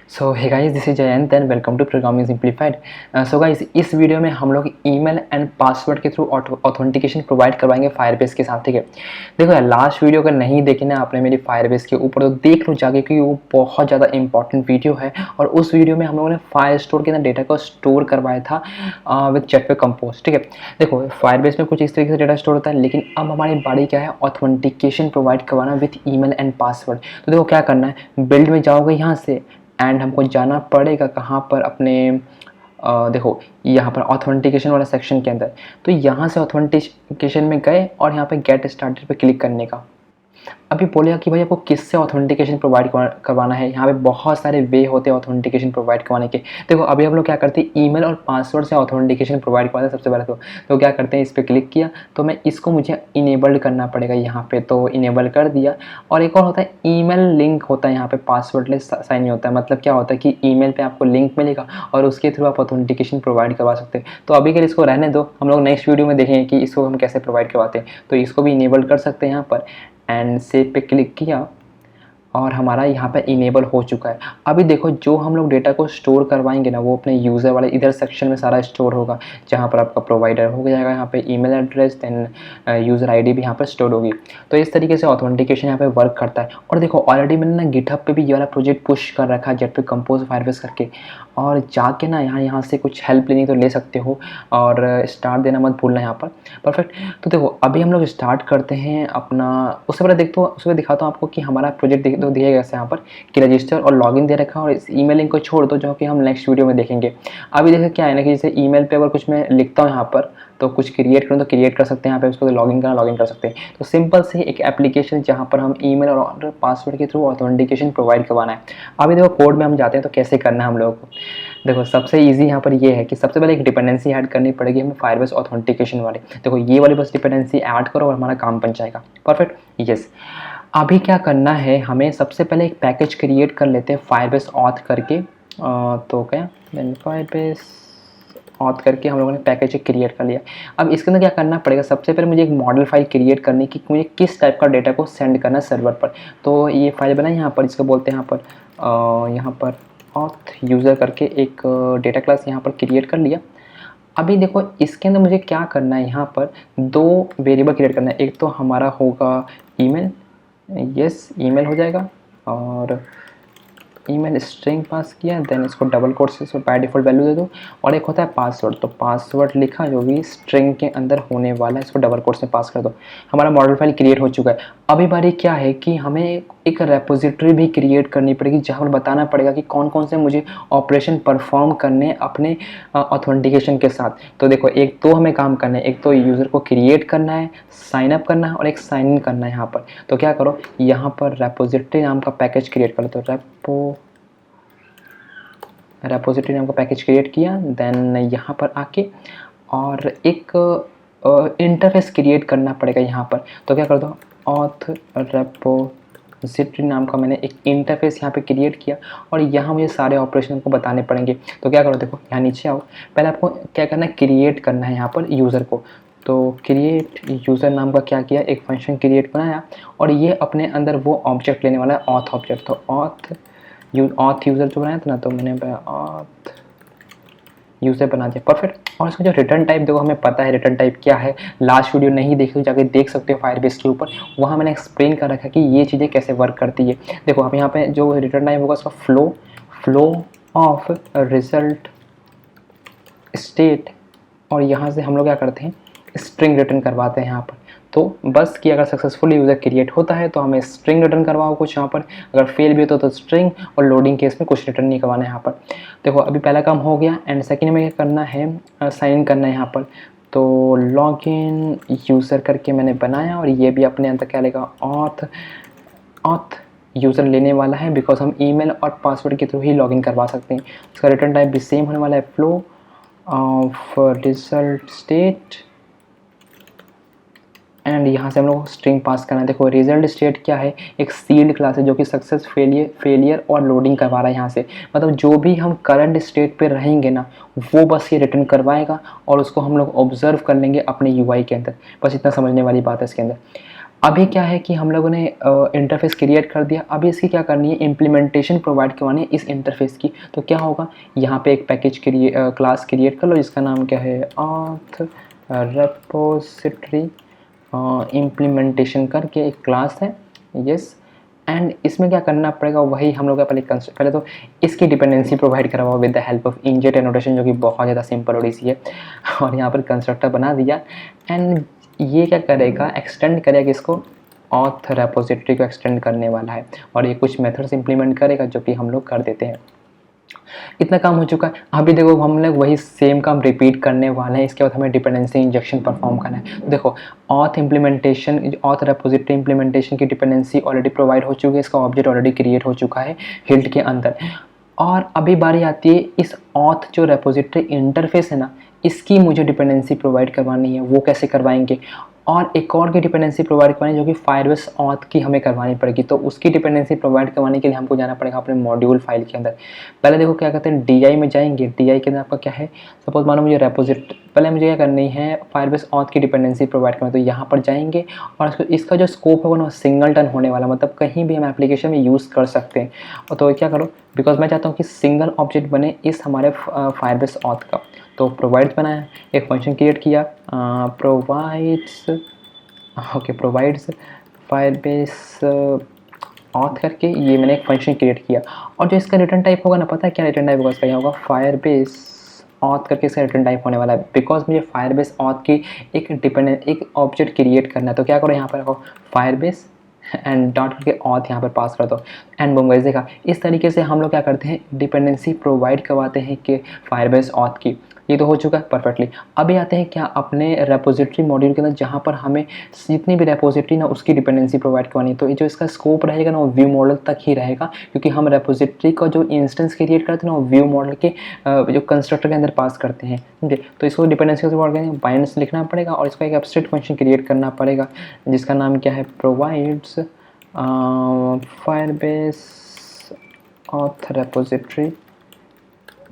So hey guys, this is Jayant and welcome to programming simplified. So guys, इस वीडियो में हम लोग ईमेल एंड पासवर्ड के थ्रू ऑथेंटिकेशन प्रोवाइड करवाएंगे फायरबेस के साथ। ठीक है, देखो यार, लास्ट वीडियो अगर नहीं देखे ना आपने मेरी फायरबेस के ऊपर, तो देख लो जाके, क्योंकि वो बहुत ज़्यादा इंपॉर्टेंट वीडियो है। और उस वीडियो में हम लोगों ने फायर स्टोर के अंदर डेटा को स्टोर करवाया था विद जेटपैक कंपोज। ठीक है, देखो फायरबेस में कुछ इस तरीके से डेटा स्टोर होता है, लेकिन अब हमारी बारी क्या है, ऑथेंटिकेशन प्रोवाइड करवाना विथ ईमेल एंड पासवर्ड। तो देखो क्या करना है, बिल्ड में जाओगे यहाँ से एंड हमको जाना पड़ेगा कहाँ पर, अपने देखो यहाँ पर ऑथेंटिकेशन वाला सेक्शन के अंदर। तो यहाँ से ऑथेंटिकेशन में गए और यहाँ पे गेट स्टार्टेड पे क्लिक करने का। अभी बोलेगा कि भाई आपको किससे ऑथेंटिकेशन प्रोवाइड करवाना है। यहाँ पे बहुत सारे वे होते हैं ऑथेंटिकेशन प्रोवाइड करवाने के। देखो अभी हम लोग क्या करते हैं, ईमेल और पासवर्ड से ऑथेंटिकेशन प्रोवाइड करवाते हैं सबसे पहले। तो क्या करते हैं, इस पर क्लिक किया तो मैं इसको मुझे इनेबल्ड करना पड़ेगा यहाँ पे, तो इनेबल कर दिया। और एक और होता है ईमेल लिंक होता है, यहाँ पे पासवर्ड लेस साइन नहीं होता है। मतलब क्या होता है कि ईमेल पे आपको लिंक मिलेगा और उसके थ्रू आप ऑथेंटिकेशन प्रोवाइड करवा सकते हैं। तो अभी के लिए इसको रहने दो, हम लोग नेक्स्ट वीडियो में देखेंगे कि इसको हम कैसे प्रोवाइड करवाते हैं। तो इसको भी इनेबल कर सकते हैं यहाँ पर, एंड सेव पे क्लिक किया और हमारा यहाँ पे इनेबल हो चुका है। अभी देखो जो हम लोग डेटा को स्टोर करवाएंगे ना, वो अपने यूज़र वाले इधर सेक्शन में सारा स्टोर होगा, जहाँ पर आपका प्रोवाइडर हो जाएगा, यहाँ पे email address, then user ID भी यहाँ पर स्टोर होगी। तो इस तरीके से ऑथेंटिकेशन यहाँ पे वर्क करता है। और देखो ऑलरेडी मैंने ना गिटहब पे भी ये वाला प्रोजेक्ट पुश कर रखा है, जेटपैक कंपोज फायरबेस करके। और जाके ना यहाँ से कुछ हेल्प लेनी तो ले सकते हो, और स्टार्ट देना मत भूलना यहाँ पर। परफेक्ट। तो देखो अभी हम लोग स्टार्ट करते हैं अपना। उससे पहले उससे दिखाता हूँ आपको कि हमारा प्रोजेक्ट दिया गया है यहाँ पर कि रजिस्टर और लॉगिन दे रखा है, और इस ईमेल लिंक को छोड़ दो जो कि हम नेक्स्ट वीडियो में देखेंगे। अभी देखो क्या है ना कि जैसे ईमेल पे अगर कुछ मैं लिखता हूँ यहाँ पर, तो कुछ क्रिएट करूँ तो क्रिएट कर सकते हैं यहाँ पे, उसको लॉगिन करना लॉगिन कर सकते हैं। तो सिंपल से एक एप्लीकेशन जहाँ पर हम ईमेल और पासवर्ड के थ्रू ऑथेंटिकेशन प्रोवाइड करवाना है। अभी देखो कोड में हम जाते हैं तो कैसे करना है हम लोगों को। देखो सबसे इजी यहाँ पर ये है कि सबसे पहले एक डिपेंडेंसी ऐड करनी पड़ेगी हमें फायरबेस ऑथेंटिकेशन वाली। देखो ये वाली बस डिपेंडेंसी ऐड करो और हमारा काम बन जाएगा। Perfect, yes. अभी क्या करना है, हमें सबसे पहले एक पैकेज क्रिएट कर लेते हैं फायरबेस ऑथ करके। तो क्या, देन फायरबेस ऑथ करके हम लोगों ने पैकेज क्रिएट कर लिया। अब इसके अंदर क्या करना पड़ेगा, सबसे पहले मुझे एक मॉडल फाइल क्रिएट करनी कि मुझे किस टाइप का डेटा को सेंड करना है सर्वर पर। तो ये फाइल बनाए यहाँ पर, इसको बोलते हैं यहाँ पर ऑथ यूज़र करके एक डेटा क्लास यहाँ पर क्रिएट कर लिया। अभी देखो इसके अंदर मुझे क्या करना है, यहाँ पर दो वेरिएबल क्रिएट करना है। एक तो हमारा होगा ईमेल, यस ईमेल हो जाएगा, और ईमेल स्ट्रिंग पास किया, देन इसको डबल कोट से इसको बाय डिफ़ॉल्ट वैल्यू दे दो। और एक होता है पासवर्ड, तो पासवर्ड लिखा जो भी स्ट्रिंग के अंदर होने वाला है, इसको डबल कोट से पास कर दो। हमारा मॉडल फाइल क्रिएट हो चुका है। अभी बारी क्या है कि हमें एक रेपोजिटरी भी क्रिएट करनी पड़ेगी, जहाँ पर बताना पड़ेगा कि कौन कौन से मुझे ऑपरेशन परफॉर्म करने अपने ऑथेंटिकेशन के साथ। तो देखो एक तो हमें काम करना है, एक तो यूज़र को क्रिएट करना है, साइन अप करना है, और एक साइन इन करना है यहाँ पर। तो क्या करो, यहाँ पर रेपोजिटरी नाम का पैकेज क्रिएट कर लो। तो रेपोजिटरी नाम का पैकेज क्रिएट किया, देन यहाँ पर आके और एक इंटरफेस क्रिएट करना पड़ेगा यहाँ पर। तो क्या कर दो, ऑथ रेपोजिटरी नाम का मैंने एक इंटरफेस यहाँ पे क्रिएट किया, और यहाँ मुझे सारे ऑपरेशन को बताने पड़ेंगे। तो क्या करो, देखो यहाँ नीचे आओ, पहले आपको क्या करना है, क्रिएट करना है यहाँ पर यूज़र को। तो क्रिएट यूज़र नाम का क्या किया, एक फंक्शन क्रिएट बनाया, और ये अपने अंदर वो ऑब्जेक्ट लेने वाला है, ऑथ ऑब्जेक्ट। तो ऑथ यूज़र जो बनाया था ना, तो मैंने ऑथ यूज़र बना दिया। परफेक्ट। और इसका जो रिटर्न टाइप, देखो हमें पता है रिटर्न टाइप क्या है। लास्ट वीडियो नहीं देखी जाके देख सकते हो फायरबेस के ऊपर, वहाँ मैंने एक्सप्लेन कर रखा है कि ये चीज़ें कैसे वर्क करती है। देखो अब यहाँ पे जो रिटर्न टाइप होगा उसका फ्लो ऑफ रिजल्ट स्टेट, और यहाँ से हम लोग क्या करते हैं, स्ट्रिंग रिटर्न करवाते हैं यहाँ पर। तो बस कि अगर सक्सेसफुली यूज़र क्रिएट होता है तो हमें स्ट्रिंग रिटर्न करवाओ कुछ यहाँ पर, अगर फेल भी होता तो स्ट्रिंग, और लोडिंग केस में कुछ रिटर्न नहीं करवाना है यहाँ पर। देखो अभी पहला काम हो गया, एंड सेकेंड में क्या करना है, साइन इन करना है यहाँ पर। तो लॉगिन यूज़र करके मैंने बनाया, और ये भी अपने अंदर क्या लेगा, ऑथ यूज़र लेने वाला है, बिकॉज हम ईमेल और पासवर्ड के थ्रू ही लॉगिन करवा सकते हैं। उसका रिटर्न टाइप भी सेम होने वाला है, flow of result state, and यहाँ से हम लोग स्ट्रिंग पास करना है। देखो रिजल्ट स्टेट क्या है, एक सील्ड क्लास है जो कि सक्सेस फेलियर और लोडिंग करवा रहा है यहाँ से। मतलब जो भी हम करंट स्टेट पे रहेंगे ना, वो बस ये रिटर्न करवाएगा, और उसको हम लोग ऑब्जर्व कर लेंगे अपने यूआई के अंदर। बस इतना समझने वाली बात है इसके अंदर। अभी क्या है कि हम लोगों ने इंटरफेस क्रिएट कर दिया, अभी इसकी क्या करनी है, इम्प्लीमेंटेशन प्रोवाइड करवानी है इस इंटरफेस की। तो क्या होगा, यहाँ पे एक पैकेज क्लास क्रिएट कर लो जिसका नाम क्या है, ऑथ रेपोजिटरी इम्प्लीमेंटेशन करके एक क्लास है, यस। एंड इसमें क्या करना पड़ेगा, वही हम लोग का पहले तो इसकी डिपेंडेंसी प्रोवाइड करवाओ with the help of inject annotation, जो कि बहुत ज़्यादा सिंपल और ईजी है। और यहाँ पर कंस्ट्रक्टर बना दिया, एंड ये क्या करेगा, एक्सटेंड करेगा इसको, ऑथ रेपोजिटरी को एक्सटेंड करने वाला है, और ये कुछ मेथड्स इंप्लीमेंट करेगा जो कि हम लोग कर देते हैं। इतना काम हो चुका है। अभी देखो हम लोग वही सेम काम रिपीट करने वाले हैं। इसके बाद हमें डिपेंडेंसी इंजेक्शन परफॉर्म करना है। तो देखो auth implementation, auth repository implementation की डिपेंडेंसी ऑलरेडी प्रोवाइड हो चुकी है, इसका ऑब्जेक्ट ऑलरेडी क्रिएट हो चुका है हिल्ट के अंदर। और अभी बारी आती है इस ऑथ जो रेपोजिटरी इंटरफेस है ना, इसकी मुझे डिपेंडेंसी प्रोवाइड करवानी है। वो कैसे करवाएंगे, और एक और की डिपेंडेंसी प्रोवाइड करवानी जो कि फायरबेस ऑथ की हमें करवानी पड़ेगी। तो उसकी डिपेंडेंसी प्रोवाइड करवाने के लिए हमको जाना पड़ेगा अपने मॉड्यूल फाइल के अंदर। पहले देखो क्या कहते हैं, डी में जाएंगे। डी के अंदर आपका क्या है, सपोज मानो मुझे पहले मुझे क्या करनी है, फायरबेस ऑथ की डिपेंडेंसी प्रोवाइड करना। तो यहाँ पर जाएंगे और इसका जो स्कोप है वो सिंगलटन होने वाला, मतलब कहीं भी हम एप्लीकेशन में यूज़ कर सकते हैं। तो क्या करो, बिकॉज मैं चाहता हूँ कि सिंगल ऑब्जेक्ट बने इस हमारे फायरबेस ऑथ का। तो प्रोवाइड्स बनाया, एक फंक्शन क्रिएट किया, provides, okay provides Firebase auth करके ये मैंने एक फंक्शन क्रिएट किया। और जो इसका रिटर्न टाइप होगा ना, पता है क्या रिटर्न टाइप होगा इसका, क्या होगा, फायरबेस ऑथ करके इसका रिटर्न टाइप होने वाला है। बिकॉज मुझे फायरबेस ऑथ की एक ऑब्जेक्ट क्रिएट करना है। तो क्या करो, यहाँ पर रखो फायरबेस एंड डॉट करके ऑथ यहाँ पर पास कर दो, एंड बूम। वैसे देखा, इस तरीके से हम लोग क्या करते हैं, डिपेंडेंसी प्रोवाइड करवाते हैं कि फायरबेस ऑथ की। ये तो हो चुका है परफेक्टली। अभी आते हैं क्या, अपने रेपोजिटरी मॉड्यूल के अंदर जहाँ पर हमें जितनी भी रेपोजिटरी ना उसकी डिपेंडेंसी प्रोवाइड करवानी है। तो ये जो इसका स्कोप रहेगा ना वो व्यू मॉडल तक ही रहेगा, क्योंकि हम रेपोजिटरी का जो इंस्टेंस क्रिएट करते हैं ना वो व्यू मॉडल के जो कंस्ट्रक्टर के अंदर पास करते हैं, ठीक है। तो इसको डिपेंडेंसी से प्रोवाइड बाइंड्स लिखना पड़ेगा, और इसका एक एब्स्ट्रैक्ट फंक्शन क्रिएट करना पड़ेगा जिसका नाम क्या है, प्रोवाइड्स फायरबेस ऑथ रेपोजिटरी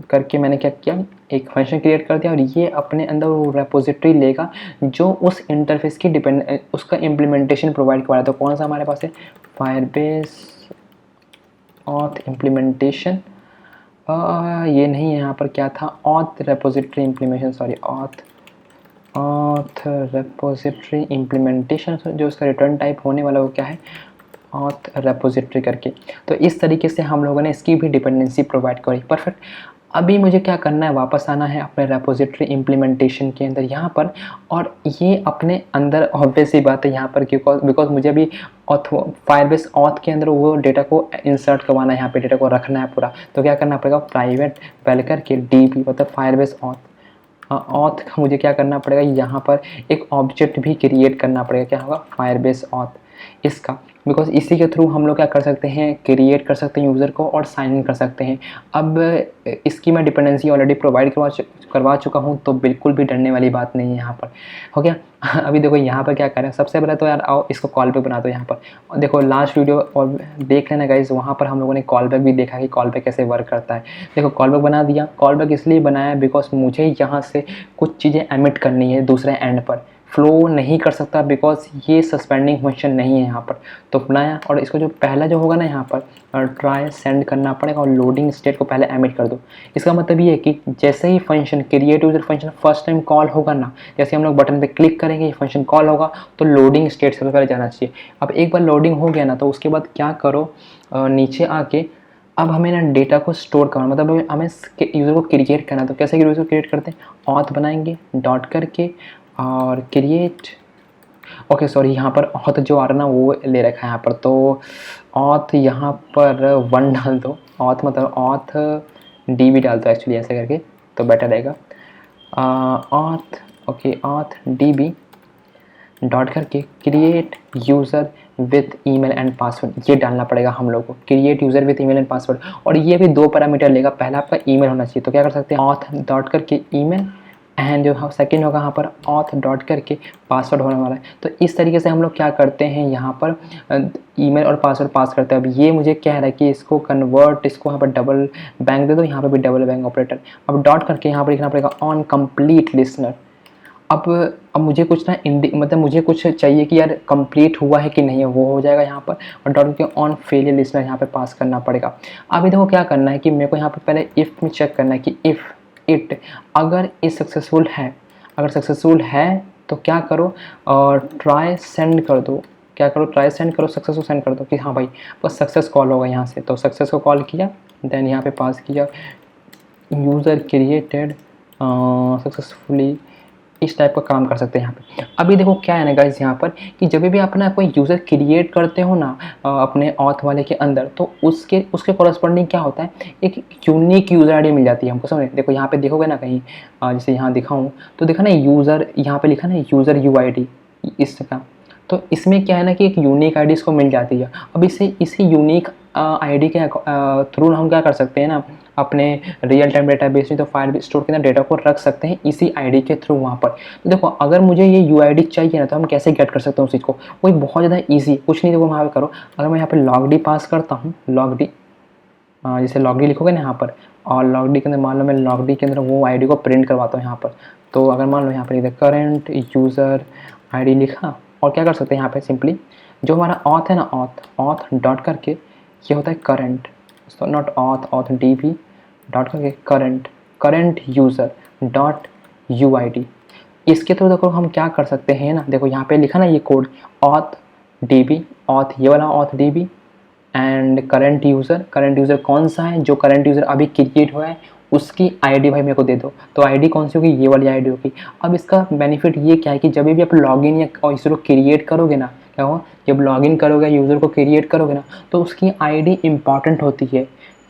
करके मैंने क्या किया, एक फंक्शन क्रिएट कर दिया। और ये अपने अंदर वो रेपोजिटरी लेगा जो उस इंटरफेस की उसका इम्प्लीमेंटेशन प्रोवाइड करवा रहा है। तो कौन सा हमारे पास है, फायरबेस ऑथ इम्प्लीमेंटेशन, ये नहीं है, यहाँ पर क्या था, auth repository implementation, sorry auth repository implementation. जो उसका रिटर्न टाइप होने वाला वो क्या है, ऑथ रेपोजिटरी करके। तो इस तरीके से हम लोगों ने इसकी भी डिपेंडेंसी प्रोवाइड करी, परफेक्ट। अभी मुझे क्या करना है, वापस आना है अपने रेपोजिटरी इम्प्लीमेंटेशन के अंदर यहाँ पर, और ये अपने अंदर ऑब्वियस सी बात है यहाँ पर, बिकॉज मुझे अभी फायरबेस ऑथ के अंदर वो डेटा को इंसर्ट करवाना है, यहाँ पे डेटा को रखना है पूरा। तो क्या करना पड़ेगा, प्राइवेट वेलकर के DB मतलब फायरबेस ऑथ का मुझे क्या करना पड़ेगा, यहाँ पर एक ऑब्जेक्ट भी क्रिएट करना पड़ेगा। क्या होगा, फायरबेस ऑथ इसका, बिकॉज इसी के थ्रू हम लोग क्या कर सकते हैं, क्रिएट कर सकते हैं यूज़र को और साइन इन कर सकते हैं। अब इसकी मैं डिपेंडेंसी ऑलरेडी प्रोवाइड करवा चुका हूँ, तो बिल्कुल भी डरने वाली बात नहीं है यहाँ पर, हो गया। अभी देखो यहाँ पर क्या करें, सबसे पहले तो यार आओ इसको कॉल बैक बना दो यहाँ पर। और देखो लास्ट वीडियो और देख लेना गाइज, वहाँ पर हम लोगों ने कॉल बैक भी देखा कि कॉल बैक कैसे वर्क करता है। देखो कॉल बैक बना दिया। कॉल बैक इसलिए बनाया बिकॉज मुझे यहाँ से कुछ चीज़ें एमिट करनी है दूसरे एंड पर, फ्लो नहीं कर सकता बिकॉज ये सस्पेंडिंग फंक्शन नहीं है यहाँ पर। तो बनाया, और इसको जो पहला जो होगा ना यहाँ पर ट्राई सेंड करना पड़ेगा, और लोडिंग स्टेट को पहले एमिट कर दो। इसका मतलब ये है कि जैसे ही function create user function first time call होगा ना, जैसे हम लोग बटन पे क्लिक करेंगे, ये फंक्शन कॉल होगा, तो लोडिंग स्टेट सबसे पहले जाना चाहिए। अब एक बार लोडिंग हो गया ना, तो उसके बाद क्या करो, नीचे आके अब हमें ना डेटा को स्टोर करना, मतलब हमें यूज़र को क्रिएट करना। तो कैसे यूज़र को क्रिएट करते हैं, ऑथ बनाएंगे डॉट करके और क्रिएट, ओके सॉरी यहाँ पर ऑथ जो आ रहा ना वो ले रखा है यहाँ पर। तो ऑथ यहाँ पर 1 डाल दो, ऑथ मतलब ऑथ DB डाल दो एक्चुअली, ऐसे करके तो बेटर रहेगा। Auth, okay auth DB dot करके create user with email and password, ये डालना पड़ेगा हम लोग को, create user with email and password. और ये भी 2 पैरामीटर लेगा, पहला आपका ईमेल होना चाहिए। तो क्या कर सकते हैं, ऑथ डॉट करके ईमेल, एंड जो सेकेंड होगा यहाँ पर ऑथ डॉट करके पासवर्ड होने वाला है। तो इस तरीके से हम लोग क्या करते हैं, यहाँ पर ईमेल और पासवर्ड पास करते हैं। अब ये मुझे कह रहा है कि इसको कन्वर्ट, इसको यहाँ पर डबल बैंक दे दो, यहाँ पर भी डबल बैंक ऑपरेटर। अब डॉट करके यहाँ पर लिखना पड़ेगा ऑन कंप्लीट लिसनर, अब मुझे कुछ ना मतलब मुझे कुछ चाहिए कि यार कंप्लीट हुआ है कि नहीं है, वो हो जाएगा यहाँ पर। और डॉट के ऑन फेलियर लिस्टनर यहाँ पे पास करना पड़ेगा। अभी देखो क्या करना है कि मेरे को यहाँ पे पहले इफ़ में चेक करना है कि इफ़ इट अगर ये सक्सेसफुल है, अगर सक्सेसफुल है तो क्या करो, और ट्राई सेंड कर दो। क्या करो, ट्राई सेंड करो, सक्सेस को सेंड कर दो कि हाँ भाई बस सक्सेस कॉल होगा यहाँ से। तो सक्सेस को कॉल किया, देन यहाँ पे पास किया यूज़र क्रिएटेड सक्सेसफुली, इस टाइप का काम कर सकते हैं यहाँ पे। अभी देखो क्या है ना गाइस यहाँ पर कि जब भी अपना कोई यूज़र क्रिएट करते हो ना अपने ऑथ वाले के अंदर, तो उसके कॉरस्पॉन्डिंग क्या होता है, एक यूनिक यूज़र आईडी मिल जाती है हमको। समझ देखो यहाँ पे देखोगे ना कहीं जैसे यहाँ दिखाऊँ तो देखा ना यूज़र, यहाँ पे लिखा ना यूज़र यूआईडी इसका। तो इसमें क्या है ना कि एक यूनिक आईडी इसको मिल जाती है। अब इसी यूनिक आईडी के थ्रू हम क्या कर सकते हैं ना, अपने रियल टाइम डेटाबेस में तो फाइल स्टोर के अंदर डेटा को रख सकते हैं इसी आईडी के थ्रू वहाँ पर। तो देखो अगर मुझे ये यूआईडी चाहिए ना तो हम कैसे गेट कर सकते हैं उस चीज़ को, वही बहुत ज़्यादा ईजी, कुछ नहीं। देखो वहाँ पर करो, अगर मैं यहाँ पर लॉग डी पास करता हूँ, लॉग डी जैसे लॉग डी लिखोगे ना यहाँ पर, और लॉग डी के अंदर मान लो मैं लॉग डी के अंदर वो आईडी को प्रिंट करवाता हूँ यहाँ पर। तो अगर मान लो यहाँ पर इधर करेंट यूज़र आईडी लिखा, और क्या कर सकते हैं यहाँ पे सिंपली जो हमारा ऑथ है ना, ऑथ डॉट करके ये होता है करंट, तो not auth D B dot करके current user dot U I D. इसके थ्रू देखो हम क्या कर सकते हैं ना, देखो यहाँ पे लिखा ना ये code auth D B, auth ये वाला auth D B and current user कौन सा है, जो करंट यूज़र अभी क्रिएट हुआ है उसकी आईडी भाई मेरे को दे दो। तो आईडी कौन सी होगी, ये वाली आईडी होगी। अब इसका बेनिफिट ये क्या है कि जब भी आप लॉगिन या यूज़र को क्रिएट करोगे ना, क्या हो, जब लॉगिन करोगे यूज़र को क्रिएट करोगे ना, तो उसकी आईडी इंपॉर्टेंट होती है,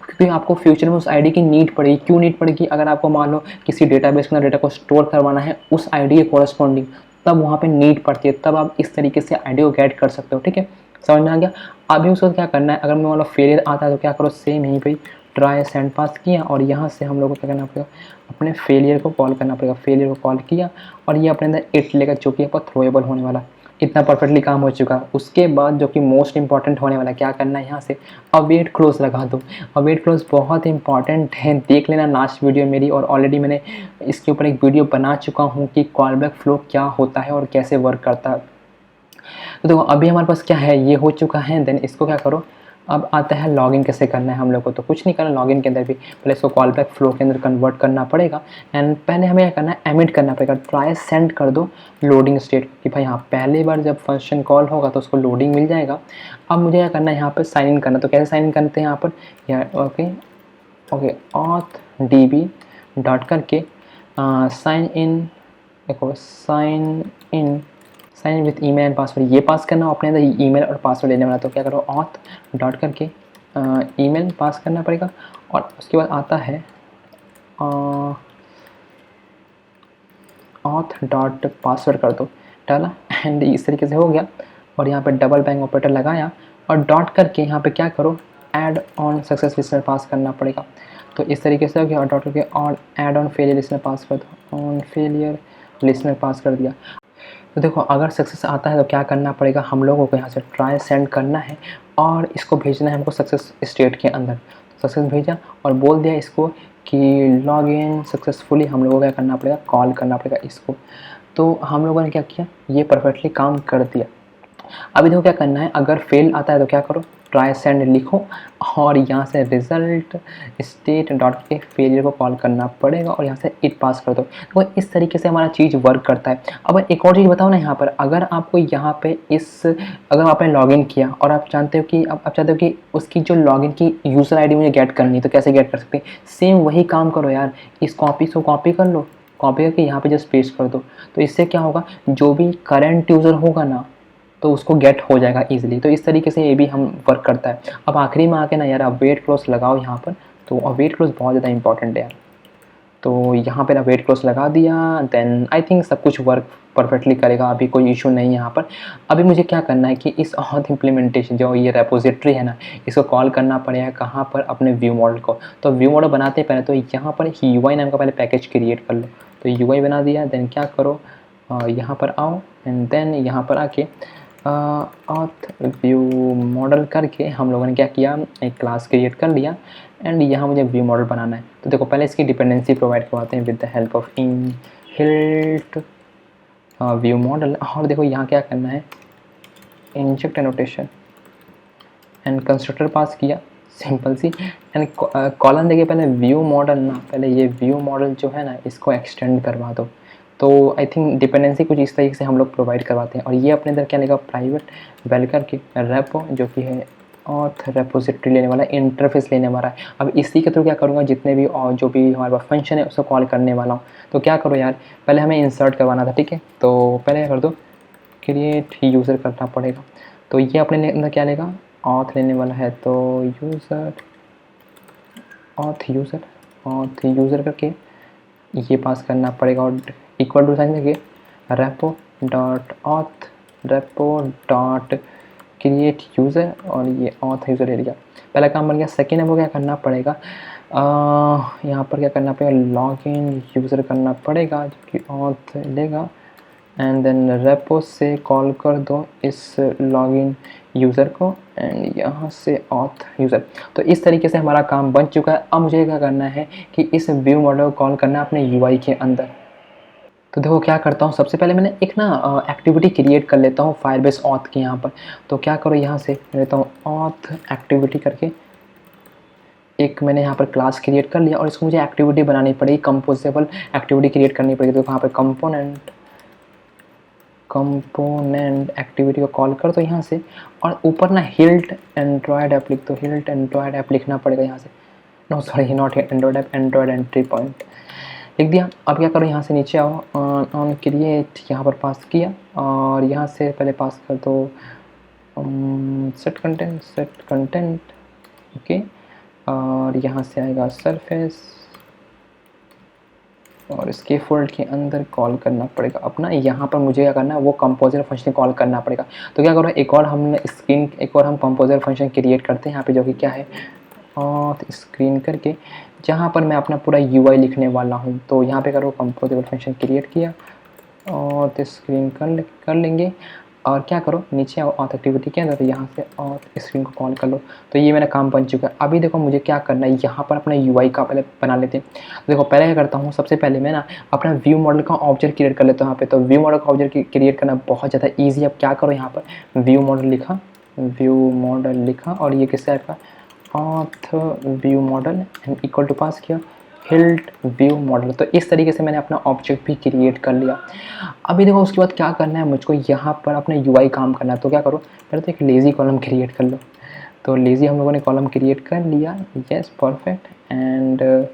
क्योंकि आपको फ्यूचर में उस आईडी की नीड पड़ेगी। क्यों नीड पड़ेगी, अगर आपको मान लो किसी डेटाबेस के अंदर डेटा को स्टोर करवाना है उस आईडी के कॉरस्पॉन्डिंग, तब वहाँ पे नीड पड़ती है, तब आप इस तरीके से आईडी को गेट कर सकते हो। ठीक है, समझ में आ गया। अभी उसको क्या करना है, अगर मैं मान लो फेलियर आता है तो क्या करो, सेम यहीं पे ट्राई सेंड पास किया, और यहाँ से हम लोग को क्या करना पड़ेगा, अपने फेलियर को कॉल करना पड़ेगा। फेलियर को कॉल किया और ये अपने अंदर इट लेकर, जो कि आपका थ्रोएबल होने वाला। इतना परफेक्टली काम हो चुका। उसके बाद जो कि मोस्ट इंपॉर्टेंट होने वाला, क्या करना है, यहाँ से अवेट क्लोज लगा दो। अवेट क्लोज बहुत इंपॉर्टेंट है, देख लेना लास्ट वीडियो मेरी, और ऑलरेडी मैंने इसके ऊपर एक वीडियो बना चुका हूँ कि कॉल बैक फ्लो क्या होता है और कैसे वर्क करता है। तो देखो अभी हमारे पास क्या है, ये हो चुका है। देन इसको क्या करो, अब आता है लॉगिन कैसे करना है हम लोग को। तो कुछ नहीं करना, लॉगिन के अंदर भी पहले इसको कॉल बैक फ्लो के अंदर कन्वर्ट करना पड़ेगा। एंड पहले हमें क्या करना है, एमिट करना पड़ेगा, ट्राई सेंड कर दो लोडिंग स्टेट कि भाई हाँ पहली बार जब फंक्शन कॉल होगा तो उसको लोडिंग मिल जाएगा। अब मुझे क्या करना है, यहाँ पर साइन इन करना। तो कैसे साइन इन करते हैं यहाँ पर, okay auth D B dot करके साइन इन, देखो sign in with email and password, ये पास करना अपने अंदर ईमेल और पासवर्ड लेने वाला। तो क्या करो, ऑथ डॉट करके ईमेल पास करना पड़ेगा, और उसके बाद आता है ऑथ डॉट पासवर्ड कर दो, डाला एंड इस तरीके से हो गया। और यहाँ पे डबल बैंक ऑपरेटर लगाया और डॉट करके यहाँ पे क्या करो, ऐड ऑन सक्सेस लिस्टनर पास करना पड़ेगा। तो इस तरीके से हो गया, और डॉट करके और ऐड ऑन फेलियर लिस्टनर पास कर दो, ऑन फेलियर लिस्टनर पास कर दिया। तो देखो अगर सक्सेस आता है तो क्या करना पड़ेगा, हम लोगों को यहाँ से ट्राई सेंड करना है और इसको भेजना है हमको सक्सेस स्टेट के अंदर। सक्सेस भेजा और बोल दिया इसको कि लॉग इन सक्सेसफुली, हम लोगों को क्या करना पड़ेगा, कॉल करना पड़ेगा इसको। तो हम लोगों ने क्या किया, ये परफेक्टली काम कर दिया। अभी देखो क्या करना है, अगर फेल आता है तो क्या करो, ट्राई सेंड लिखो और यहाँ से रिजल्ट स्टेट डॉट के फेलियर को कॉल करना पड़ेगा और यहाँ से इट पास कर दो। तो इस तरीके से हमारा चीज़ वर्क करता है। अब एक और चीज़ बताओ ना, यहाँ पर अगर आपको यहाँ पे अगर आपने लॉगिन किया और आप जानते हो कि आप चाहते हो कि उसकी जो लॉगिन की यूज़र आईडी मुझे गेट करनी है, तो कैसे गेट कर सकते हैं, सेम वही काम करो यार, इस कॉपी को कॉपी कर लो, कॉपी करके यहाँ पे जस्ट पेस्ट कर दो। तो इससे क्या होगा, जो भी करंट यूज़र होगा ना तो उसको गेट हो जाएगा ईजिली। तो इस तरीके से ये भी हम वर्क करता है। अब आखिरी में आके ना यार अवेट क्लोज लगाओ यहाँ पर। तो अवेट क्लोज बहुत ज़्यादा इंपॉर्टेंट है यार। तो यहाँ पर अवेट क्लोज लगा दिया, देन आई थिंक सब कुछ वर्क परफेक्टली करेगा, अभी कोई इशू नहीं है यहाँ पर। अभी मुझे क्या करना है कि इस ऑथ इम्प्लीमेंटेशन जो ये रेपोजिटरी है ना, इसको कॉल करना पड़ेगा कहाँ पर, अपने व्यू मॉडल को। तो व्यू मॉडल बनाते पहले तो यहाँ पर UI नाम का पहले पैकेज क्रिएट कर लो। तो UI बना दिया, देन क्या करो, यहाँ पर आओ एंड देन यहाँ पर आके ऑथ व्यू मॉडल करके हम लोगों ने क्या किया, एक क्लास क्रिएट कर लिया एंड यहाँ मुझे व्यू मॉडल बनाना है। तो देखो पहले इसकी डिपेंडेंसी प्रोवाइड करवाते हैं with the help of inbuilt view model. और देखो यहाँ क्या करना है, इंजेक्ट एनोटेशन एंड कंस्ट्रक्टर पास किया, सिंपल सी। एंड कॉलम देखिए, पहले व्यू मॉडल ना, पहले ये व्यू मॉडल जो है ना इसको एक्सटेंड करवा दो। तो आई थिंक डिपेंडेंसी कुछ इस तरीके से हम लोग प्रोवाइड करवाते हैं। और ये अपने अंदर क्या लेगा, प्राइवेट वेलकर के रेपो जो कि है ऑथ रेपोजिटरी लेने वाला, इंटरफेस लेने वाला है। अब इसी के थ्रू क्या करूँगा, जितने भी और जो भी हमारे पास फंक्शन है उसको कॉल करने वाला हूँ। तो क्या करो यार, पहले हमें इंसर्ट करवाना था, ठीक है। तो पहले क्या कर दो, क्रिएट यूज़र करना पड़ेगा। तो ये अपने अंदर क्या लेगा, ऑथ लेने वाला है। तो यूज़र ऑथ यूज़र करके ये पास करना पड़ेगा और इक्वल टू साइन देंगे repo dot auth repo dot create user, और ये ऑथ यूज़र ले लिया। पहला काम बन गया। सेकेंड है वो क्या करना पड़ेगा, यहाँ पर क्या करना पड़ेगा, लॉग इन यूज़र करना पड़ेगा जो कि ऑथ लेगा। एंड देन रेपो से कॉल कर दो इस लॉगिन यूज़र को एंड यहाँ से ऑथ यूज़र। तो इस तरीके से हमारा काम बन चुका है। अब मुझे क्या करना है कि इस व्यू मॉडल को कॉल करना है अपने यूआई के अंदर। तो देखो क्या करता हूँ, सबसे पहले मैंने एक ना एक्टिविटी क्रिएट कर लेता हूँ फायरबेस ऑथ के यहाँ पर। तो क्या करो, यहाँ से लेता हूँ ऑथ एक्टिविटी करके, एक मैंने यहाँ पर क्लास क्रिएट कर लिया और इसको मुझे एक्टिविटी बनानी पड़ेगी, कंपोजेबल एक्टिविटी क्रिएट करनी पड़ेगी। तो यहाँ पर कंपोनेंट एक्टिविटी को कॉल कर दो यहाँ से, और ऊपर ना हिल्ट एंड्रॉयड ऐप लिख दो, हिल्ट एंड्रॉयड ऐप लिखना पड़ेगा यहाँ से। No sorry, not Android app, Android entry point लिख दिया। अब क्या करो, यहाँ से नीचे आओ, ऑन क्रिएट यहाँ पर पास किया और यहाँ से पहले पास कर दो सेट कंटेंट ओके। और यहाँ से आएगा सरफेस और इसके फोल्ड के अंदर कॉल करना पड़ेगा अपना। यहाँ पर मुझे क्या करना है, वो कंपोजर फंक्शन कॉल करना पड़ेगा। तो क्या करो, एक और हम कंपोजर फंक्शन क्रिएट करते हैं यहाँ पे, जो कि क्या है ऑथ स्क्रीन करके, जहाँ पर मैं अपना पूरा यूआई लिखने वाला हूँ। तो यहाँ पे करो कंपोजेबल फंक्शन क्रिएट किया ऑथ स्क्रीन कर लेंगे। और क्या करो, नीचे आओ ऑथ एक्टिविटी के अंदर, तो यहाँ से ऑथ स्क्रीन को कॉल कर लो। तो ये मेरा काम बन चुका है। अभी देखो मुझे क्या करना है, यहाँ पर अपना यूआई का पहले बना लेते हैं। देखो पहले क्या करता हूँ, सबसे पहले मैं ना अपना व्यू मॉडल का ऑब्जेक्ट क्रिएट कर लेता हूँ यहाँ पे। तो व्यू मॉडल का ऑब्जेक्ट क्रिएट करना बहुत ज़्यादा ईजी। अब क्या करो, यहाँ पर व्यू मॉडल लिखा और ये किस टाइप का, auth view model and equal to pass किया हिल्ट व्यू मॉडल। तो इस तरीके से मैंने अपना ऑब्जेक्ट भी क्रिएट कर लिया। अभी देखो उसके बाद क्या करना है, मुझको यहाँ पर अपने यूआई काम करना है। तो क्या करो, पहले तो एक लेज़ी कॉलम क्रिएट कर लो। तो लेज़ी हम लोगों ने कॉलम क्रिएट कर लिया, यस परफेक्ट। एंड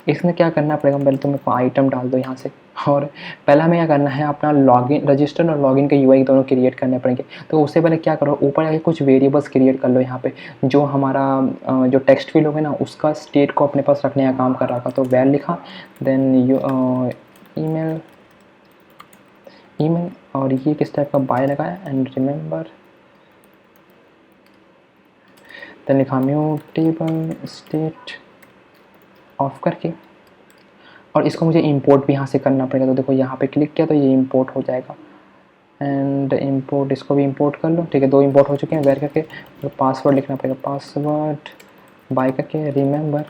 इसमें क्या करना पड़ेगा, पहले तो मेरे को आइटम डाल दो यहाँ से। और पहला हमें क्या करना है, अपना लॉगिन रजिस्टर और लॉगिन के यूआई दोनों क्रिएट करने पड़ेंगे। तो उससे पहले क्या करो, ऊपर जाके कुछ वेरिएबल्स क्रिएट कर लो यहाँ पे। जो हमारा जो टेक्स्ट फील्ड होगा ना, उसका स्टेट को अपने पास रखने का काम कर रहा था। तो वैल लिखा, देन ईमेल और ये किस टाइप का बाय लगाया एंड रिमेंबर, देन लिखा म्यूटेबल स्टेट ऑफ करके, और इसको मुझे इंपोर्ट भी यहाँ से करना पड़ेगा। तो देखो यहाँ पे क्लिक किया तो ये इंपोर्ट हो जाएगा एंड इंपोर्ट, इसको भी इंपोर्ट कर लो, ठीक है। 2 इंपोर्ट हो चुके हैं। वेर करके तो पासवर्ड लिखना पड़ेगा, पासवर्ड बाय करके रिमेंबर,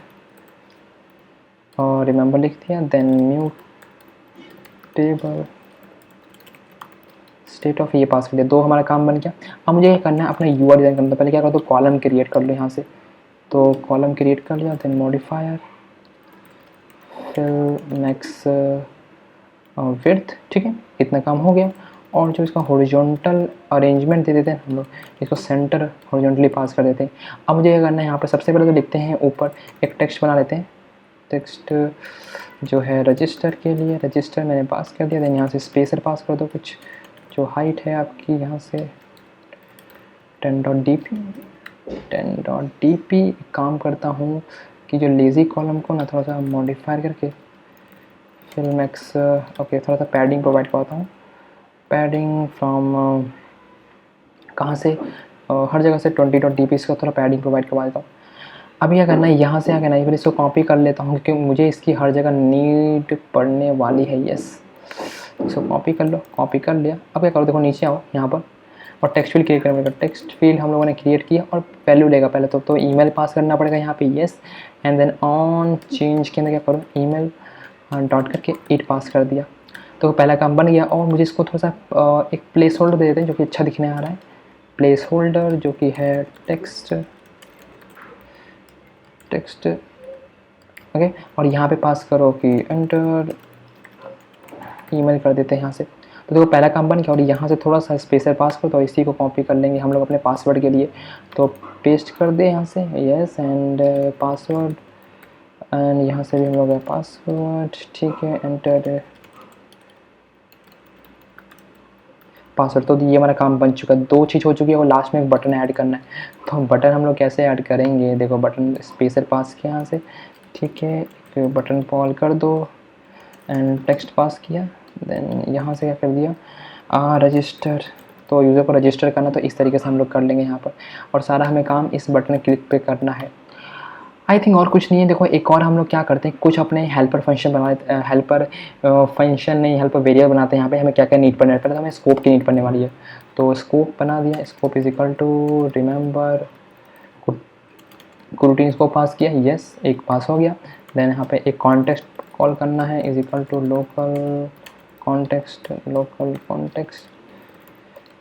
और रिमेंबर लिख दिया। देन म्यूटेबल स्टेट ऑफ, ये पास कर दिया। 2 हमारा काम बन गया। अब मुझे ये करना है अपना यूआई डिज़ाइन करना। पहले क्या करो, तो कॉलम क्रिएट कर लो यहाँ से। तो कॉलम क्रिएट कर लिया, then modifier fill max width, ठीक है, इतना काम हो गया। और जो इसका हॉरिजॉन्टल अरेंजमेंट दे देते हैं हम लोग, इसको सेंटर हॉरिजॉन्टली पास कर देते हैं। अब मुझे क्या करना है, यहाँ पर सबसे पहले तो लिखते हैं ऊपर एक टेक्स्ट बना लेते हैं। टेक्स्ट जो है रजिस्टर के लिए, रजिस्टर मैंने पास कर दिया। देन यहाँ से स्पेसर पास कर दो, कुछ जो हाइट है आपकी यहाँ से 10.dp काम करता हूँ कि जो लेज़ी कॉलम को ना थोड़ा सा मॉडिफाई करके फिल मैक्स ओके, थोड़ा सा पैडिंग प्रोवाइड करता हूँ। पैडिंग फ्रॉम कहाँ से, हर जगह से 20.dp इसका थोड़ा पैडिंग प्रोवाइड करवा देता हूँ। अभी क्या करना है, यहाँ से क्या करना है, फिर इसको कॉपी कर लेता हूँ क्योंकि मुझे इसकी हर जगह नीड पड़ने वाली है। यस, इसको कॉपी कर लो, कॉपी कर लिया। अब क्या करो, देखो नीचे आओ यहाँ पर और टेक्स्ट फील्ड क्रिएट करना पड़ेगा। टेक्स्ट फील्ड हम लोगों ने क्रिएट किया और वैल्यू लेगा पहले तो ईमेल पास करना पड़ेगा यहाँ पे, yes. And then on change के अंदर क्या करो, ईमेल डॉट करके 8 पास कर दिया। तो पहला काम बन गया। और मुझे इसको थोड़ा सा एक प्लेस होल्डर दे देते हैं जो कि अच्छा दिखने आ रहा है। प्लेस होल्डर जो कि है टेक्स्ट ओके। और यहाँ पे पास करो कि एंटर ईमेल कर देते हैं यहाँ से। तो देखो पहला काम बन गया। और यहाँ से थोड़ा सा स्पेसर पास करो, तो इसी को कॉपी कर लेंगे हम लोग अपने पासवर्ड के लिए। तो पेस्ट कर दे यहाँ से, यस, एंड पासवर्ड, एंड यहाँ से भी हम लोग पासवर्ड, ठीक है, एंटर पासवर्ड। तो ये हमारा काम बन चुका है। 2 चीज़ हो चुकी है, और लास्ट में एक बटन ऐड करना है। तो बटन हम लोग कैसे ऐड करेंगे, देखो बटन स्पेसर पास किया यहाँ से, ठीक है, एक बटन कॉल कर दो एंड टेक्स्ट पास किया, देन यहाँ से क्या कर दिया रजिस्टर। तो यूज़र को रजिस्टर करना, तो इस तरीके से हम लोग कर लेंगे यहाँ पर। और सारा हमें काम इस बटन क्लिक पे करना है। आई थिंक और कुछ नहीं है। देखो एक और हम लोग क्या करते हैं, कुछ अपने हेल्पर फंक्शन बना हेल्पर फंक्शन नहीं, हेल्पर वेरिएबल बनाते हैं। यहाँ पे हमें क्या क्या नीड पड़ने, पहले तो हमें स्कोप की नीड पड़ने वाली है। तो स्कोप बना दिया, scope is equal to remember routine scope pass किया, यस, एक पास हो गया। देन यहाँ पे एक कॉन्टेक्स्ट कॉल करना है, is equal to local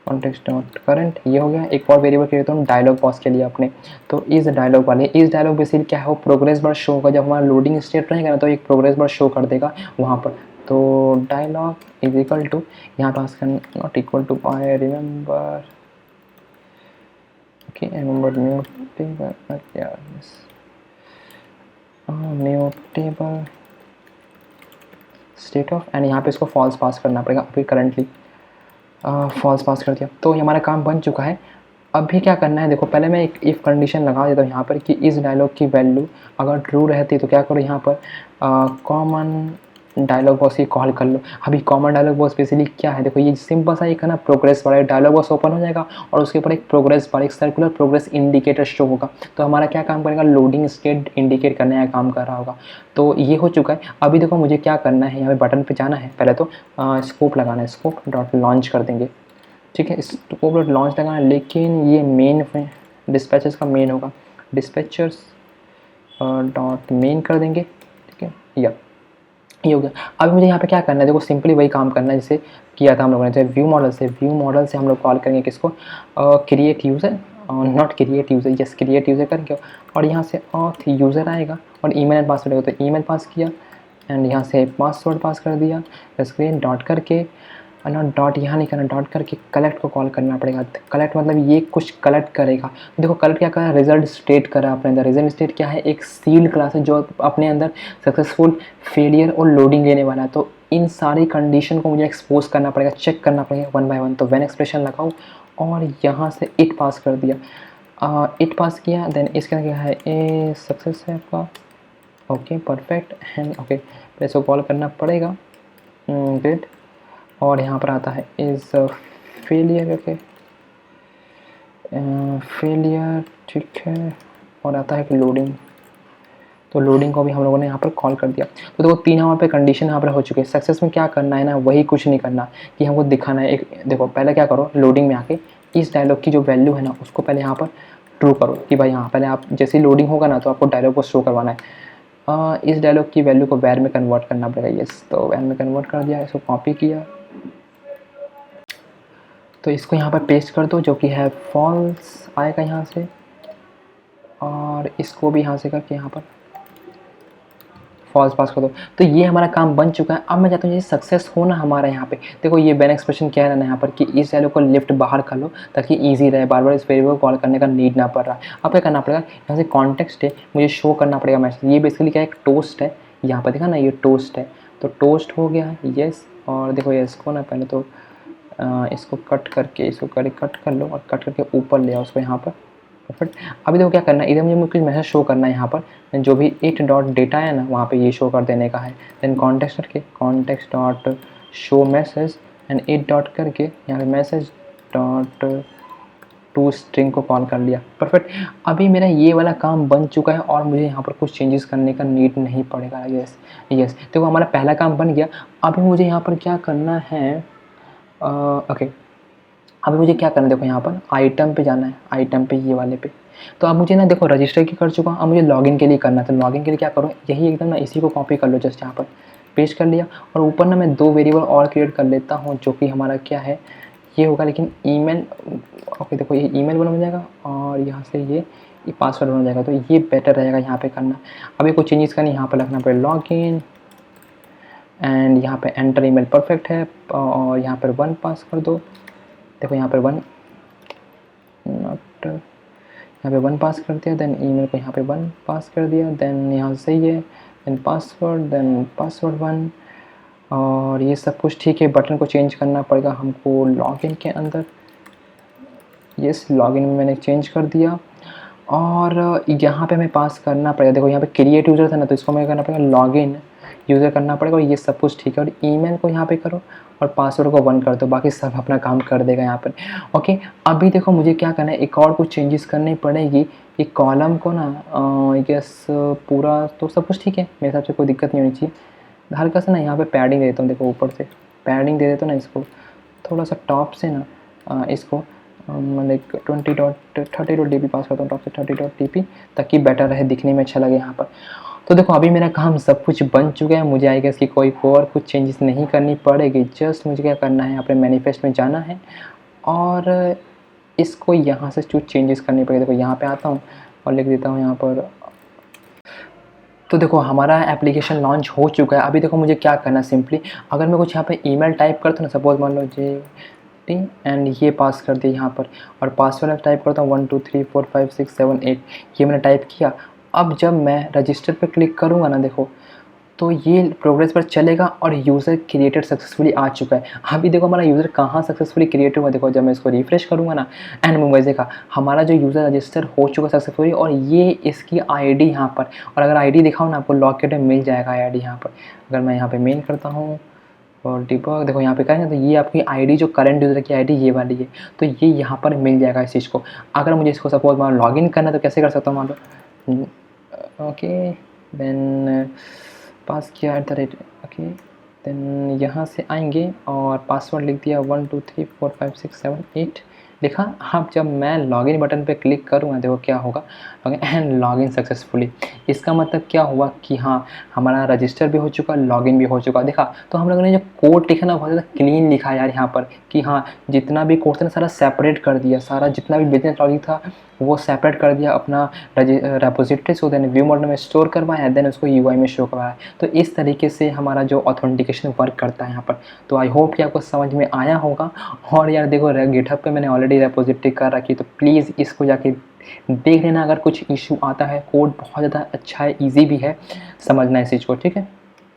context dot current, ये हो गया। एक और वेरिएबल क्रिएट करूँ डायलॉग बॉक्स के लिए अपने। तो इस डायलॉग वाले, इस डायलॉग बेसिकली क्या है, वो प्रोग्रेस बार शो होगा। जब हमारा लोडिंग स्टेट रहेगा ना, तो एक प्रोग्रेस बार शो कर देगा वहाँ पर। तो डायलॉग इज इक्वल टू, यहाँ पास करना not equal to by remember, okay, remember mutable, mutable state of, and यहाँ पे इसको फॉल्स पास करना पड़ेगा। अभी करंटली फॉल्स पास कर दिया। तो ये हमारा काम बन चुका है। अभी क्या करना है, देखो पहले मैं एक इफ़ कंडीशन लगा देता हूँ यहाँ पर कि इस डायलॉग की वैल्यू अगर ट्रू रहती तो क्या करो, यहाँ पर कॉमन डायलॉग बॉक्स की कॉल कर लो। अभी कॉमन डायलॉग बॉक्स बेसिकली क्या है, देखो ये सिंपल सा एक है ना, progress bar, dialog box open हो जाएगा और उसके ऊपर एक प्रोग्रेस बार, एक सर्कुलर प्रोग्रेस इंडिकेटर शो होगा। तो हमारा क्या काम करेगा, लोडिंग स्टेट इंडिकेट करने का काम कर रहा होगा। तो ये हो चुका है। अभी देखो मुझे क्या करना है, यहाँ पे बटन पे जाना है। पहले तो स्कोप लगाना है, स्कोप डॉट लॉन्च कर देंगे, ठीक है, स्कोप डॉट लॉन्च लगाना है। लेकिन ये मेन डिस्पैचर्स का मेन होगा, डिस्पैचर्स डॉट मेन कर देंगे, ठीक है, या ये हो गया। अब मुझे यहाँ पे क्या करना है, देखो सिंपली वही काम करना है जैसे किया था हम लोगों ने। जैसे व्यू मॉडल से हम लोग कॉल करेंगे किसको, create user, not create user, yes create user करके। और यहाँ से ऑथ यूज़र आएगा और ईमेल एंड पासवर्ड होगा, तो ईमेल पास किया एंड यहाँ से पासवर्ड पास कर दिया। स्क्रीन डॉट करके, नॉट डॉट यहाँ नहीं करना, डॉट करके कलेक्ट को कॉल करना पड़ेगा। कलेक्ट मतलब ये कुछ कलेक्ट करेगा। देखो कलेक्ट क्या कर रहा है, रिजल्ट स्टेट कर रहा है अपने अंदर। रिजल्ट स्टेट क्या है, एक सील्ड क्लास है जो अपने अंदर सक्सेसफुल फेलियर और लोडिंग लेने वाला है। तो इन सारी कंडीशन को मुझे एक्सपोज करना पड़ेगा, चेक करना पड़ेगा वन बाय वन। तो व्हेन एक्सप्रेशन लगाओ और यहाँ से इट पास कर दिया, इट पास किया। देन इसके अंदर क्या है, ए सक्सेस है आपका, ओके परफेक्ट एंड ओके, तो इसको कॉल करना पड़ेगा, ग्रेट। और यहाँ पर आता है इज़ फेलियर, ओके फेलियर, ठीक है। और आता है कि लोडिंग, तो लोडिंग को भी हम लोगों ने यहाँ पर कॉल कर दिया। तो देखो 3 यहाँ पे कंडीशन यहाँ पर हो चुके हैं। सक्सेस में क्या करना है ना, वही कुछ नहीं करना कि हमको दिखाना है। एक देखो पहले क्या करो, लोडिंग में आके इस डायलॉग की जो वैल्यू है ना, उसको पहले यहाँ पर ट्रू करो कि भाई हाँ, पहले आप जैसे लोडिंग होगा ना, तो आपको डायलॉग को शो करवाना है। इस डायलॉग की वैल्यू को वैर में कन्वर्ट करना पड़ेगा, यस। तो वैर में कन्वर्ट कर दिया, इसको कॉपी किया, तो इसको यहाँ पर पेस्ट कर दो, जो कि है फॉल्स आएगा यहाँ से। और इसको भी यहाँ से करके यहाँ पर फॉल्स पास कर दो। तो ये हमारा काम बन चुका है। अब मैं चाहता हूँ ये सक्सेस हो ना हमारा यहाँ पे। देखो ये बैन एक्सप्रेशन क्या है ना यहाँ पर कि इस वैल्यू को लिफ्ट बाहर कर लो ताकि ईजी रहे, बार बार इस वेरिएबल को कॉल करने का नीड ना पड़ रहा है। अब क्या करना पड़ेगा, यहाँ से कॉन्टेक्स्ट है, मुझे शो करना पड़ेगा मैसेज। ये बेसिकली क्या है, एक टोस्ट है, यहाँ पर देखा ना, ये टोस्ट है। तो टोस्ट हो गया है, येस। और देखो ये इसको ना पहले तो इसको कट करके, इसको कट कर लो और कट करके ऊपर ले आओ उसको यहाँ पर, परफेक्ट। अभी देखो क्या करना है, इधर मुझे कुछ मैसेज शो करना है यहाँ पर, जो भी इट डॉट डेटा है ना, वहाँ पे ये शो कर देने का है। देन कॉन्टेक्स्ट करके context dot show message and it dot करके यहाँ पे मैसेज डॉट टू स्ट्रिंग को कॉल कर लिया, परफेक्ट। अभी मेरा ये वाला काम बन चुका है और मुझे यहाँ पर कुछ चेंजेस करने का नीड नहीं पड़ेगा, यस यस। देखो हमारा पहला काम बन गया। अभी मुझे यहाँ पर क्या करना है, ओके अभी मुझे क्या करना है, देखो यहाँ पर आइटम पे जाना है, आइटम पे ये वाले पे। तो अब मुझे ना देखो रजिस्टर की कर चुका हूँ, अब मुझे लॉगिन के लिए करना है। तो लॉगिन के लिए क्या करो, यही एकदम ना इसी को कॉपी कर लो जस्ट यहाँ पर, पेस्ट कर लिया। और ऊपर ना मैं 2 वेरिएबल और क्रिएट कर लेता हूँ, जो कि हमारा क्या है ये होगा, लेकिन ईमेल, ओके देखो ये ईमेल बन जाएगा और यहाँ से ये पासवर्ड बन जाएगा। तो ये बेटर रहेगा यहाँ पे करना। अभी कुछ चेंजेस करनी, यहाँ पर लिखना पड़ेगा लॉगिन एंड यहाँ पे एंटर ईमेल परफेक्ट है और यहाँ पर 1 पास कर दो। देखो यहाँ पर 1 नॉट, यहाँ पे 1 पास कर दिया, देन ईमेल को यहाँ पे 1 पास कर दिया, देन यहाँ से सही है, देन पासवर्ड 1 और ये सब कुछ ठीक है। बटन को चेंज करना पड़ेगा हमको लॉगिन के अंदर। यस, लॉगिन में मैंने चेंज कर दिया और यहाँ पे हमें पास करना पड़ेगा। देखो यहाँ पे क्रिएट यूज़र था ना, तो इसको हमें करना पड़ेगा लॉगिन यूज़र करना पड़ेगा और ये सब कुछ ठीक है। और ईमेल को यहाँ पे करो और पासवर्ड को 1 कर दो, बाकी सब अपना काम कर देगा यहाँ पर। ओके, अभी देखो मुझे क्या करना है, एक और कुछ चेंजेस करनी पड़ेगी। ये कॉलम को ना आई गेस पूरा तो सब कुछ ठीक है, मेरे हिसाब से कोई दिक्कत नहीं होनी चाहिए। हल्का सा ना यहाँ पे पैडिंग दे देता हूँ, देखो ऊपर से पैडिंग दे देता हूँ ना इसको, थोड़ा सा टॉप से ना इसको लाइक 30.dp पास करता हूँ टॉप से 30.dp, ताकि बेटर रहे, दिखने में अच्छा लगे यहाँ पर। तो देखो अभी मेरा काम सब कुछ बन चुका है, मुझे आई गेस कि कोई और कुछ चेंजेस नहीं करनी पड़ेगी। जस्ट मुझे क्या करना है, अपने मैनिफेस्ट में जाना है और इसको यहाँ से कुछ चेंजेस करनी पड़ेगी। देखो यहाँ पे आता हूँ और लिख देता हूँ यहाँ पर। तो देखो हमारा एप्लीकेशन लॉन्च हो चुका है। अभी देखो मुझे क्या करना है, सिंपली अगर मैं कुछ यहाँ पे ईमेल टाइप करता हूँ ना, सपोज मान लो जे एंड ये पास कर दिया यहाँ पर, और पासवर्ड टाइप करता हूँ 1 2 3 4 5 6 7 8, ये मैंने टाइप किया। अब जब मैं रजिस्टर पे क्लिक करूँगा ना, देखो तो ये प्रोग्रेस पर चलेगा और यूज़र क्रिएटेड सक्सेसफुली आ चुका है। अभी देखो हमारा यूज़र कहाँ सक्सेसफुली क्रिएट हुआ, देखो जब मैं इसको रिफ्रेश करूँगा ना एंड मोबाइल देखा, हमारा जो यूज़र रजिस्टर हो चुका सक्सेसफुली और ये इसकी आईडी यहाँ पर। और अगर आईडी दिखाओ ना, आपको लॉकेट में मिल जाएगा आईडी यहाँ पर। अगर मैं यहाँ पर मेन करता हूँ और डिबग, देखो यहाँ पे करेंगे तो ये आपकी आईडी जो करंट यूज़र की आईडी ये वाली है, तो ये यहाँ पर मिल जाएगा इस चीज़ को। अगर मुझे इसको सपोज मान लॉगिन करना है तो कैसे कर सकता हूँ, मान लो ओके देन पास किया @ ओके, देन यहाँ से आएंगे और पासवर्ड लिख दिया 1 2 3 4 5 6 7 8 लिखा। अब जब मैं लॉगिन बटन पे क्लिक करूँगा, देखो क्या होगा, एंड लॉगिन सक्सेसफुली। इसका मतलब क्या हुआ कि हाँ हमारा रजिस्टर भी हो चुका, लॉगिन भी हो चुका। देखा तो हम लोगों ने जो कोड लिखा ना बहुत ज़्यादा क्लीन लिखा यार यहाँ पर, कि हाँ जितना भी कोड था ना सारा सेपरेट कर दिया, सारा जितना भी बिजनेस लॉजिक था वो सेपरेट कर दिया अपना रेपोजिटरी से, देन व्यू मॉडल में स्टोर करवाया, देन उसको यूआई में शो करवाया। तो इस तरीके से हमारा जो ऑथेंटिकेशन वर्क करता है यहाँ पर। तो आई होप कि आपको समझ में आया होगा। और यार देखो गिटहब पे मैंने ऑलरेडी रेपोजिटरी कर रखी, तो प्लीज़ इसको जाके देख लेना। अगर कुछ इशू आता है, कोड बहुत ज़्यादा अच्छा है, ईजी भी है, समझना इस चीज़ को, ठीक है।